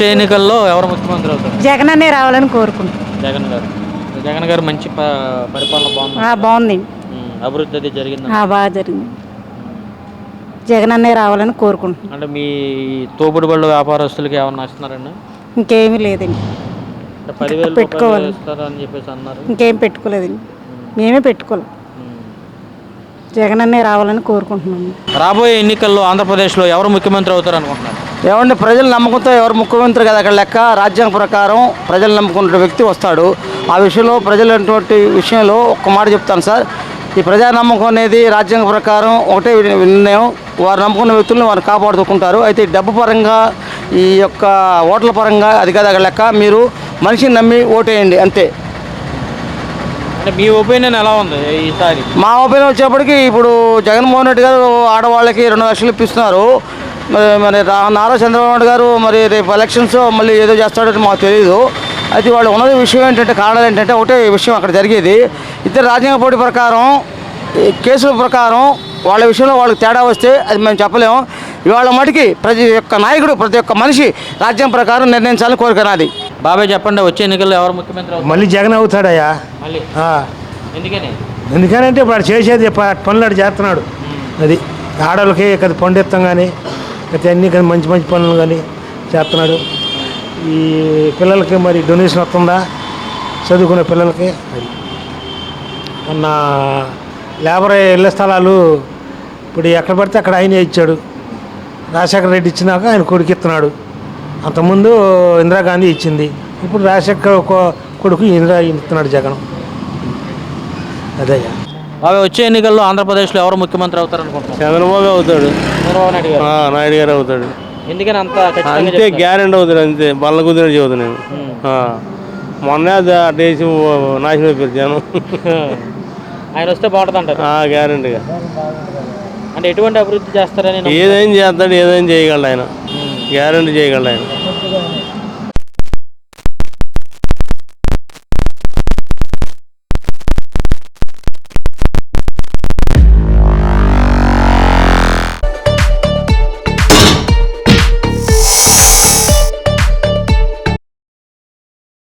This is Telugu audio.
వచ్చే ఎన్నికల్లో ఎవరు ముఖ్యమంత్రి అవుతారు? జగన్ అనే రావాలని కోరుకుంటున్నాను. జగన్ గారు మంచి పరిపాలన బాగుంది. బాగుంది. అభివృద్ధి అది జరిగింది. బాగా జరిగింది. జగన్ అనే రావాలని కోరుకుంటున్నాను. అంటే మీ తోపుడు బళ్ళు వ్యాపారస్తులకి ఏమన్నా ఇస్తున్నారండి? ఇంకేమీ లేదండి. 10,000 పెట్టుకోవాలి ఇస్తారని చెప్పేసి అన్నారు. ఇంకేం పెట్టుకోలేదండి. మేమే పెట్టుకోవాలి. జగన్ అనే రావాలని కోరుకుంటున్నాను. రాబోయే ఎన్నికల్లో ఆంధ్రప్రదేశ్లో ఎవరు ముఖ్యమంత్రి అవుతారు అనుకుంటున్నారు? ఏమంటే ప్రజల నమ్మకంతో ఎవరు ముఖ్యమంత్రి కదా అక్కడ లెక్క. రాజ్యాంగ ప్రకారం ప్రజలు నమ్ముకున్న వ్యక్తి వస్తాడు. ఆ విషయంలో ప్రజలటువంటి విషయంలో ఒక్క మాట చెప్తాను సార్. ఈ ప్రజా నమ్మకం అనేది రాజ్యాంగ ప్రకారం ఒకటే నిర్ణయం. వారు నమ్ముకున్న వ్యక్తులను వారు కాపాడుతుంటారు. అయితే డబ్బు పరంగా ఈ యొక్క ఓట్ల పరంగా అది కదా అక్కడ లెక్క. మీరు మనిషిని నమ్మి ఓటేయండి అంతే. అంటే మీ ఒపీనియన్ ఎలా ఉంది ఈసారి? మా ఒపీనియన్ వచ్చేప్పటికి ఇప్పుడు జగన్మోహన్ రెడ్డి గారు ఆడవాళ్ళకి 2 లక్షలు ఇప్పిస్తున్నారు. మరి నారా చంద్రబాబు నాయుడు గారు మరి రేపు ఎలక్షన్స్ మళ్ళీ ఏదో చేస్తాడని మాకు తెలియదు. అయితే వాళ్ళు ఉన్నది విషయం ఏంటంటే కారణాలు ఏంటంటే ఒకటే విషయం అక్కడ జరిగేది. ఇద్దరు రాజ్యాంగ పోటీ ప్రకారం కేసుల ప్రకారం వాళ్ళ విషయంలో వాళ్ళకి తేడా వస్తే అది మేము చెప్పలేము. ఇవాళ మటుకి ప్రతి ఒక్క నాయకుడు ప్రతి ఒక్క మనిషి రాజ్యాంగం ప్రకారం నిర్ణయించాలని కోరిక నాది. బాబాయ్ చెప్పండి, వచ్చే ఎన్నికల్లో ఎవరు ముఖ్యమంత్రి అవుతారు? మళ్ళీ జగన్ అవుతాడయ్యా. మళ్ళీ ఎందుకని? ఎందుకనంటే ఇప్పుడు చేసేది పనులు చేస్తున్నాడు. అది ఆడవాళ్ళకి కదా పండిస్తాం కానీ అయితే అన్నీ కానీ మంచి మంచి పనులు కానీ చేస్తున్నాడు. ఈ పిల్లలకి మరి డొనేషన్ వస్తుందా చదువుకునే పిల్లలకి? మొన్న లేబర్ ఇళ్ల స్థలాలు ఇప్పుడు ఎక్కడ పడితే అక్కడ ఆయనే ఇచ్చాడు. రాజశేఖర రెడ్డి ఇచ్చినాక ఆయన కొడుకు ఇస్తున్నాడు. అంతకుముందు ఇందిరాగాంధీ ఇచ్చింది. ఇప్పుడు రాజశేఖర కొడుకు ఇస్తున్నాడు జగన్. అదయ్యా. బాబాయ్ వచ్చే ఎన్నికల్లో ఆంధ్రప్రదేశ్లో ఎవరు ముఖ్యమంత్రి అవుతారు అనుకుంటున్నారు? చంద్రబాబు అవుతాడు. చంద్రబాబు నాయుడు గారు. నాయుడు గారు అవుతాడు. ఎందుకని అంత అంతే గ్యారెంటీ అవుతాడు. అంతే బల్ల కుదిరి చెబుతా నేను. మొన్న దేశం నాశనం అయిపోయారు జనం. ఆయన వస్తే బాగుంటుంది అంటారు? గ్యారెంటీగా. అంటే ఎటువంటి అభివృద్ధి చేస్తారని? ఏదైనా చేస్తాడు, ఏదైనా చేయగలడు ఆయన. గ్యారెంటీ చేయగలడు ఆయన.